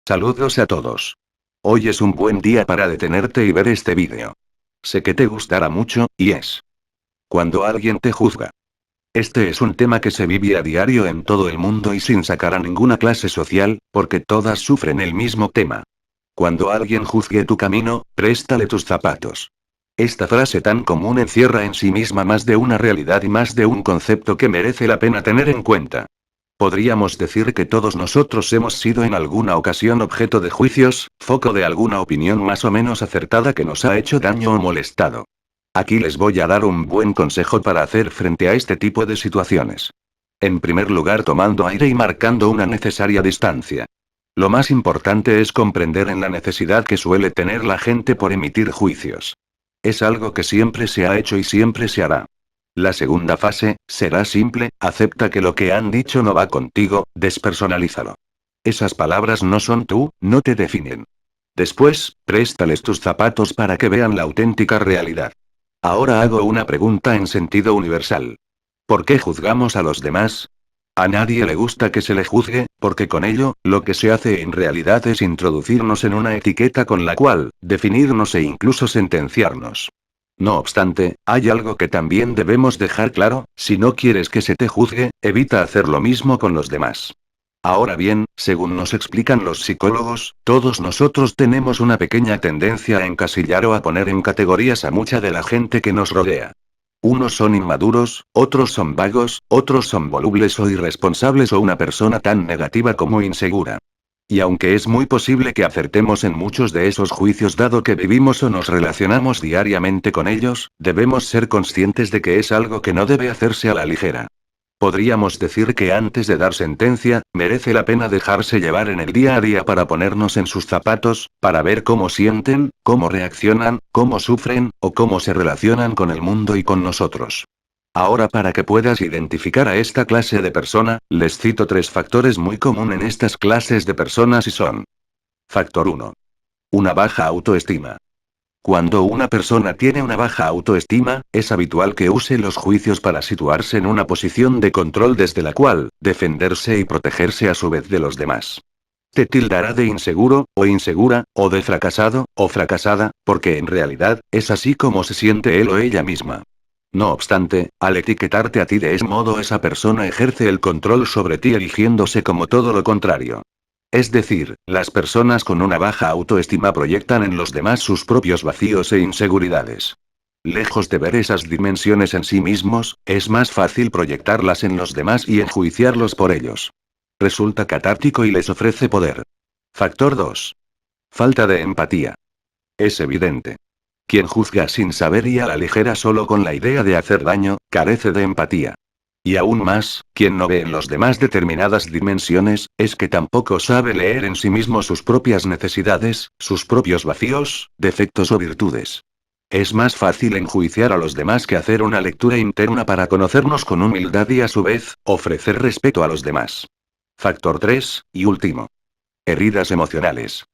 Saludos a todos. Hoy es un buen día para detenerte y ver este vídeo. Sé que te gustará mucho, y es cuando alguien te juzga. Este es un tema que se vive a diario en todo el mundo y sin sacar a ninguna clase social, porque todas sufren el mismo tema. Cuando alguien juzgue tu camino, préstale tus zapatos. Esta frase tan común encierra en sí misma más de una realidad y más de un concepto que merece la pena tener en cuenta. Podríamos decir que todos nosotros hemos sido en alguna ocasión objeto de juicios, foco de alguna opinión más o menos acertada que nos ha hecho daño o molestado. Aquí les voy a dar un buen consejo para hacer frente a este tipo de situaciones. En primer lugar, tomando aire y marcando una necesaria distancia. Lo más importante es comprender en la necesidad que suele tener la gente por emitir juicios. Es algo que siempre se ha hecho y siempre se hará. La segunda fase, será simple, acepta que lo que han dicho no va contigo, despersonalízalo. Esas palabras no son tú, no te definen. Después, préstales tus zapatos para que vean la auténtica realidad. Ahora hago una pregunta en sentido universal. ¿Por qué juzgamos a los demás? A nadie le gusta que se le juzgue, porque con ello, lo que se hace en realidad es introducirnos en una etiqueta con la cual, definirnos e incluso sentenciarnos. No obstante, hay algo que también debemos dejar claro: si no quieres que se te juzgue, evita hacer lo mismo con los demás. Ahora bien, según nos explican los psicólogos, todos nosotros tenemos una pequeña tendencia a encasillar o a poner en categorías a mucha de la gente que nos rodea. Unos son inmaduros, otros son vagos, otros son volubles o irresponsables o una persona tan negativa como insegura. Y aunque es muy posible que acertemos en muchos de esos juicios dado que vivimos o nos relacionamos diariamente con ellos, debemos ser conscientes de que es algo que no debe hacerse a la ligera. Podríamos decir que antes de dar sentencia, merece la pena dejarse llevar en el día a día para ponernos en sus zapatos, para ver cómo sienten, cómo reaccionan, cómo sufren, o cómo se relacionan con el mundo y con nosotros. Ahora, para que puedas identificar a esta clase de persona, les cito 3 factores muy comunes en estas clases de personas y son: Factor 1. Una baja autoestima. Cuando una persona tiene una baja autoestima, es habitual que use los juicios para situarse en una posición de control desde la cual, defenderse y protegerse a su vez de los demás. Te tildará de inseguro, o insegura, o de fracasado, o fracasada, porque en realidad, es así como se siente él o ella misma. No obstante, al etiquetarte a ti de ese modo, esa persona ejerce el control sobre ti erigiéndose como todo lo contrario. Es decir, las personas con una baja autoestima proyectan en los demás sus propios vacíos e inseguridades. Lejos de ver esas dimensiones en sí mismos, es más fácil proyectarlas en los demás y enjuiciarlos por ellos. Resulta catártico y les ofrece poder. Factor 2. Falta de empatía. Es evidente. Quien juzga sin saber y a la ligera solo con la idea de hacer daño, carece de empatía. Y aún más, quien no ve en los demás determinadas dimensiones, es que tampoco sabe leer en sí mismo sus propias necesidades, sus propios vacíos, defectos o virtudes. Es más fácil enjuiciar a los demás que hacer una lectura interna para conocernos con humildad y a su vez, ofrecer respeto a los demás. Factor 3, y último. Heridas emocionales.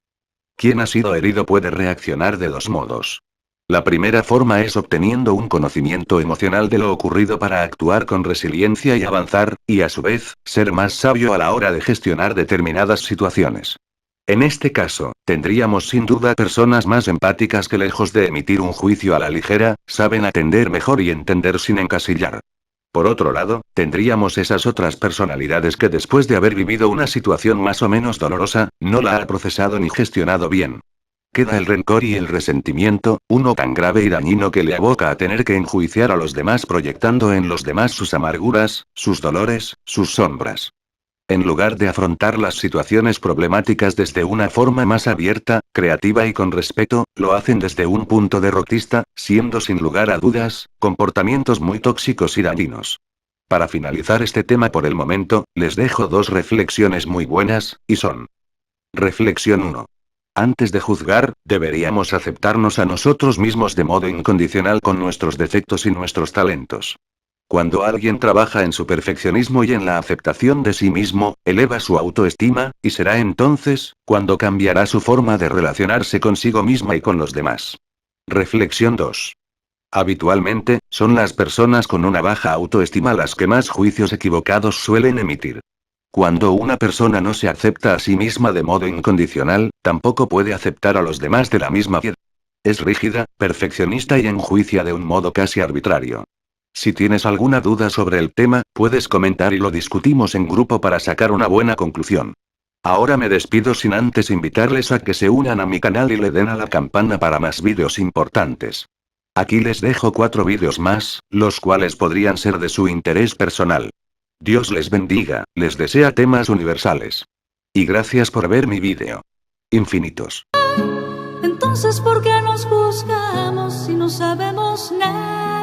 Quien ha sido herido puede reaccionar de 2 modos. La primera forma es obteniendo un conocimiento emocional de lo ocurrido para actuar con resiliencia y avanzar, y a su vez, ser más sabio a la hora de gestionar determinadas situaciones. En este caso, tendríamos sin duda personas más empáticas que, lejos de emitir un juicio a la ligera, saben atender mejor y entender sin encasillar. Por otro lado, tendríamos esas otras personalidades que, después de haber vivido una situación más o menos dolorosa, no la ha procesado ni gestionado bien. Queda el rencor y el resentimiento, uno tan grave y dañino que le aboca a tener que enjuiciar a los demás proyectando en los demás sus amarguras, sus dolores, sus sombras. En lugar de afrontar las situaciones problemáticas desde una forma más abierta, creativa y con respeto, lo hacen desde un punto derrotista, siendo sin lugar a dudas, comportamientos muy tóxicos y dañinos. Para finalizar este tema por el momento, les dejo 2 reflexiones muy buenas, y son: Reflexión 1. Antes de juzgar, deberíamos aceptarnos a nosotros mismos de modo incondicional con nuestros defectos y nuestros talentos. Cuando alguien trabaja en su perfeccionismo y en la aceptación de sí mismo, eleva su autoestima, y será entonces, cuando cambiará su forma de relacionarse consigo misma y con los demás. Reflexión 2. Habitualmente, son las personas con una baja autoestima las que más juicios equivocados suelen emitir. Cuando una persona no se acepta a sí misma de modo incondicional, tampoco puede aceptar a los demás de la misma manera. Es rígida, perfeccionista y enjuicia de un modo casi arbitrario. Si tienes alguna duda sobre el tema, puedes comentar y lo discutimos en grupo para sacar una buena conclusión. Ahora me despido sin antes invitarles a que se unan a mi canal y le den a la campana para más vídeos importantes. Aquí les dejo 4 vídeos más, los cuales podrían ser de su interés personal. Dios les bendiga, les desea temas universales. Y gracias por ver mi vídeo. Infinitos. Entonces, ¿por qué nos juzgamos si no sabemos nada?